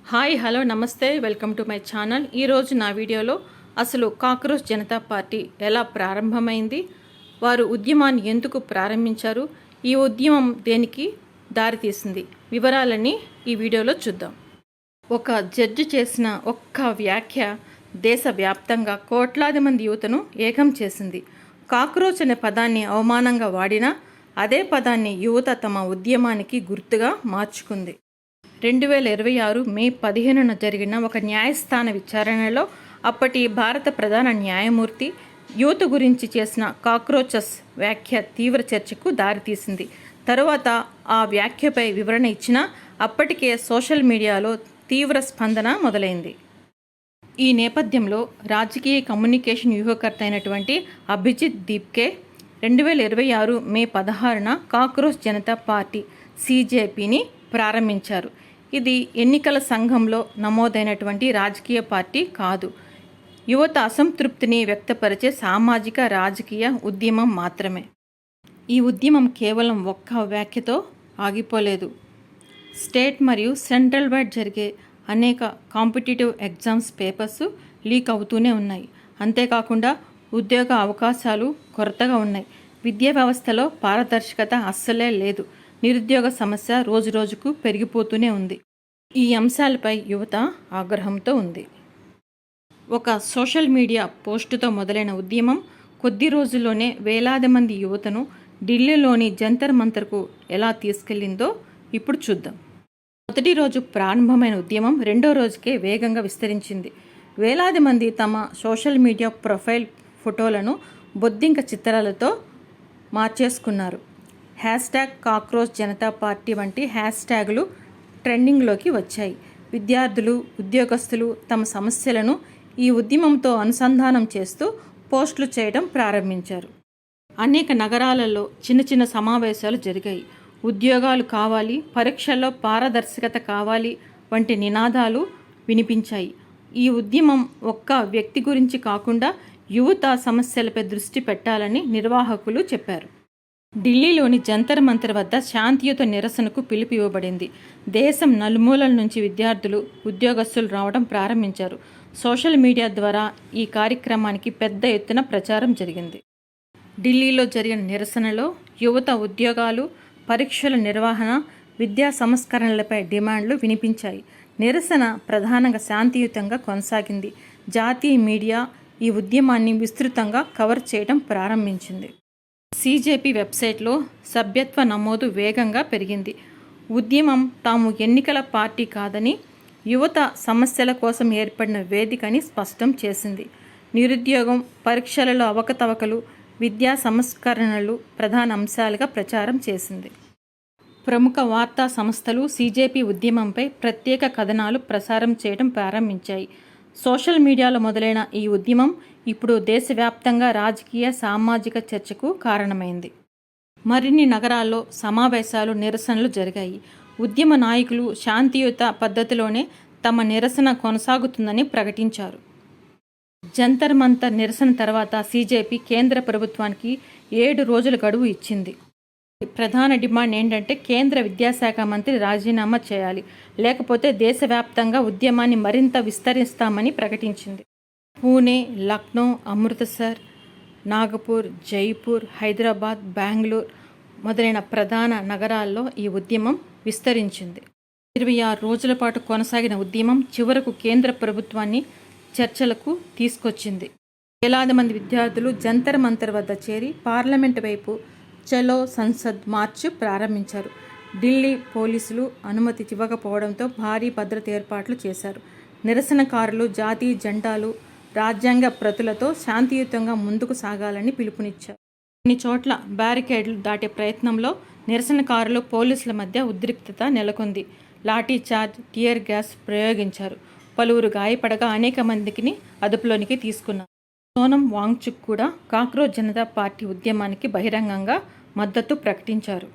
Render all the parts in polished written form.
Hi hello నమస్తే welcome to my channel. ఈరోజు నా వీడియోలో అసలు కాక్రోచ్ జనతా పార్టీ ఎలా ప్రారంభమైంది, వారు ఉద్యమాన్ని ఎందుకు ప్రారంభించారు, ఈ ఉద్యమం దేనికి దారితీసింది, వివరాలని ఈ వీడియోలో చూద్దాం. ఒక జడ్జి చేసిన ఒక్క వ్యాఖ్య దేశవ్యాప్తంగా కోట్లాది మంది యువతను ఏకం చేసింది. కాక్రోచ్ అనే పదాన్ని అవమానంగా వాడినా అదే పదాన్ని యువత తమ ఉద్యమానికి గుర్తుగా మార్చుకుంది. 2026 మే 15న జరిగిన ఒక న్యాయస్థాన విచారణలో అప్పటి భారత ప్రధాన న్యాయమూర్తి యువత గురించి చేసిన కాక్రోచెస్ వ్యాఖ్య తీవ్ర చర్చకు దారితీసింది. తరువాత ఆ వ్యాఖ్యపై వివరణ ఇచ్చిన అప్పటికే సోషల్ మీడియాలో తీవ్ర స్పందన మొదలైంది. ఈ నేపథ్యంలో రాజకీయ కమ్యూనికేషన్ వ్యూహకర్త అయినటువంటి అభిజిత్ దీప్కే 2026 మే 16న కాక్రోచ్ జనతా పార్టీ CJPని ప్రారంభించారు. ఇది ఎన్నికల సంఘంలో నమోదైనటువంటి రాజకీయ పార్టీ కాదు. యువత అసంతృప్తిని వ్యక్తపరిచే సామాజిక రాజకీయ ఉద్యమం మాత్రమే. ఈ ఉద్యమం కేవలం ఒక్క వ్యాఖ్యతో ఆగిపోలేదు. స్టేట్ మరియు సెంట్రల్ వైడ్ జరిగే అనేక కాంపిటేటివ్ ఎగ్జామ్స్ పేపర్స్ లీక్ అవుతూనే ఉన్నాయి. అంతేకాకుండా ఉద్యోగ అవకాశాలు కొరతగా ఉన్నాయి. విద్యా వ్యవస్థలో పారదర్శకత అస్సలే లేదు. నిరుద్యోగ సమస్య రోజురోజుకు పెరిగిపోతూనే ఉంది. ఈ అంశాలపై యువత ఆగ్రహంతో ఉంది. ఒక సోషల్ మీడియా పోస్టుతో మొదలైన ఉద్యమం కొద్ది రోజుల్లోనే వేలాది మంది యువతను ఢిల్లీలోని జంతర్ మంతర్కు ఎలా తీసుకెళ్లిందో ఇప్పుడు చూద్దాం. మొదటి రోజు ప్రారంభమైన ఉద్యమం రెండో రోజుకే వేగంగా విస్తరించింది. వేలాది మంది తమ సోషల్ మీడియా ప్రొఫైల్ ఫోటోలను బొద్దింక చిత్రాలతో మార్చేసుకున్నారు. #కాక్రోచ్ జనతా పార్టీ వంటి హ్యాష్ట్యాగులు ట్రెండింగ్లోకి వచ్చాయి. విద్యార్థులు, ఉద్యోగస్తులు తమ సమస్యలను ఈ ఉద్యమంతో అనుసంధానం చేస్తూ పోస్టులు చేయడం ప్రారంభించారు. అనేక నగరాలలో చిన్న చిన్న సమావేశాలు జరిగాయి. ఉద్యోగాలు కావాలి, పరీక్షల్లో పారదర్శకత కావాలి వంటి నినాదాలు వినిపించాయి. ఈ ఉద్యమం ఒక్క వ్యక్తి గురించి కాకుండా యువత సమస్యలపై దృష్టి పెట్టాలని నిర్వాహకులు చెప్పారు. ఢిల్లీలోని జంతర్ మంతర్ వద్ద శాంతియుత నిరసనకు పిలుపు ఇవ్వబడింది. దేశం నలుమూలల నుంచి విద్యార్థులు, ఉద్యోగస్తులు రావడం ప్రారంభించారు. సోషల్ మీడియా ద్వారా ఈ కార్యక్రమానికి పెద్ద ఎత్తున ప్రచారం జరిగింది. ఢిల్లీలో జరిగిన నిరసనలో యువత ఉద్యోగాలు, పరీక్షల నిర్వహణ, విద్యా సంస్కరణలపై డిమాండ్లు వినిపించాయి. నిరసన ప్రధానంగా శాంతియుతంగా కొనసాగింది. జాతీయ మీడియా ఈ ఉద్యమాన్ని విస్తృతంగా కవర్ చేయడం ప్రారంభించింది. CJP వెబ్సైట్లో సభ్యత్వ నమోదు వేగంగా పెరిగింది. ఉద్యమం తాము ఎన్నికల పార్టీ కాదని, యువత సమస్యల కోసం ఏర్పడిన వేదికని స్పష్టం చేసింది. నిరుద్యోగం, పరీక్షలలో అవకతవకలు, విద్యా సంస్కరణలు ప్రధాన అంశాలుగా ప్రచారం చేసింది. ప్రముఖ వార్తా సంస్థలు CJP ఉద్యమంపై ప్రత్యేక కథనాలు ప్రసారం చేయడం ప్రారంభించాయి. సోషల్ మీడియాలో మొదలైన ఈ ఉద్యమం ఇప్పుడు దేశవ్యాప్తంగా రాజకీయ, సామాజిక చర్చకు కారణమైంది. మరిన్ని నగరాల్లో సమావేశాలు, నిరసనలు జరిగాయి. ఉద్యమ నాయకులు శాంతియుత పద్ధతిలోనే తమ నిరసన కొనసాగుతుందని ప్రకటించారు. జంతర్ మంతర్ నిరసన తర్వాత CJP కేంద్ర ప్రభుత్వానికి 7 రోజుల గడువు ఇచ్చింది. ప్రధాన డిమాండ్ ఏంటంటే కేంద్ర విద్యాశాఖ మంత్రి రాజీనామా చేయాలి, లేకపోతే దేశవ్యాప్తంగా ఉద్యమాన్ని మరింత విస్తరిస్తామని ప్రకటించింది. పూణే, లక్నో, అమృత్సర్, నాగపూర్, జైపూర్, హైదరాబాద్, బెంగళూరు మొదలైన ప్రధాన నగరాల్లో ఈ ఉద్యమం విస్తరించింది. 26 రోజుల పాటు కొనసాగిన ఉద్యమం చివరకు కేంద్ర ప్రభుత్వాన్ని చర్చలకు తీసుకొచ్చింది. వేలాది మంది విద్యార్థులు జంతర్ మంతర్ వద్ద చేరి పార్లమెంటు వైపు చలో సంసద్ మార్చ్ ప్రారంభించారు. ఢిల్లీ పోలీసులు అనుమతి ఇవ్వకపోవడంతో భారీ భద్రత ఏర్పాట్లు చేశారు. నిరసనకారులు జాతీయ జెండాలు, రాజ్యాంగ ప్రతులతో శాంతియుతంగా ముందుకు సాగాలని పిలుపునిచ్చారు. కొన్ని చోట్ల బ్యారికేడ్లు దాటే ప్రయత్నంలో నిరసనకారులు, పోలీసుల మధ్య ఉద్రిక్తత నెలకొంది. లాఠీ చార్జ్, టియర్ గ్యాస్ ప్రయోగించారు. పలువురు గాయపడగా అనేక మందికి అదుపులోనికి తీసుకున్నారు. సోనం వాంగ్చుక్ కూడా కాక్రోచ్ జనతా పార్టీ ఉద్యమానికి బహిరంగంగా మద్దతు ప్రకటించారు.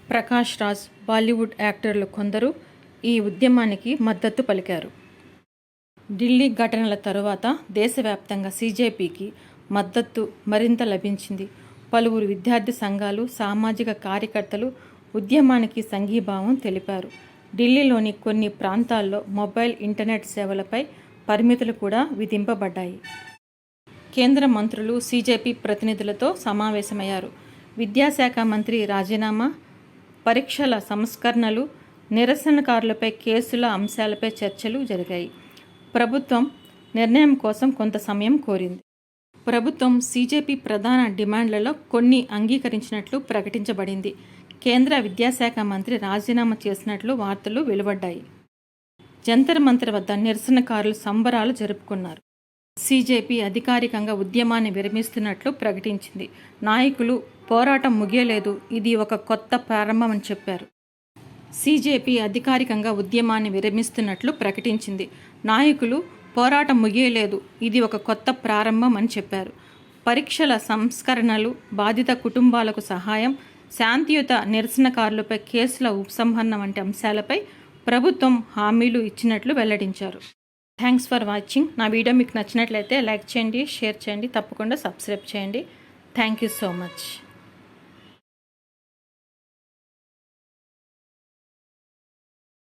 ప్రకాష్ రాజ్, బాలీవుడ్ యాక్టర్లు కొందరు ఈ ఉద్యమానికి మద్దతు పలికారు. ఢిల్లీ ఘటనల తరువాత దేశవ్యాప్తంగా CJPకి మద్దతు మరింత లభించింది. పలువురు విద్యార్థి సంఘాలు, సామాజిక కార్యకర్తలు ఉద్యమానికి సంఘీభావం తెలిపారు. ఢిల్లీలోని కొన్ని ప్రాంతాల్లో మొబైల్ ఇంటర్నెట్ సేవలపై పరిమితులు కూడా విధింపబడ్డాయి. కేంద్ర మంత్రులు సీజేపీ ప్రతినిధులతో సమావేశమయ్యారు. విద్యాశాఖ మంత్రి రాజీనామా, పరీక్షల సంస్కరణలు, నిరసనకారులపై కేసుల అంశాలపై చర్చలు జరిగాయి. ప్రభుత్వం నిర్ణయం కోసం కొంత సమయం కోరింది. ప్రభుత్వం సీజేపీ ప్రధాన డిమాండ్లలో కొన్ని అంగీకరించినట్లు ప్రకటించబడింది. కేంద్ర విద్యాశాఖ మంత్రి రాజీనామా చేసినట్లు వార్తలు వెలువడ్డాయి. జంతర్ మంతర్ వద్ద నిరసనకారులు సంబరాలు జరుపుకున్నారు. సీజేపీ అధికారికంగా ఉద్యమాన్ని విరమిస్తున్నట్లు ప్రకటించింది. నాయకులు పోరాటం ముగియలేదు, ఇది ఒక కొత్త ప్రారంభమని చెప్పారు. సీజేపీ అధికారికంగా ఉద్యమాన్ని విరమిస్తున్నట్లు ప్రకటించింది. నాయకులు పోరాటం ముగియలేదు, ఇది ఒక కొత్త ప్రారంభం అని చెప్పారు. పరీక్షల సంస్కరణలు, బాధిత కుటుంబాలకు సహాయం, శాంతియుత నిరసనకారులపై కేసుల ఉపసంహరణ వంటి అంశాలపై ప్రభుత్వం హామీలు ఇచ్చినట్లు వెల్లడించారు. Thanks for watching. నా వీడియో మీకు నచ్చినట్లయితే లైక్ చేయండి, షేర్ చేయండి, తప్పకుండా సబ్స్క్రైబ్ చేయండి. Thank you so much.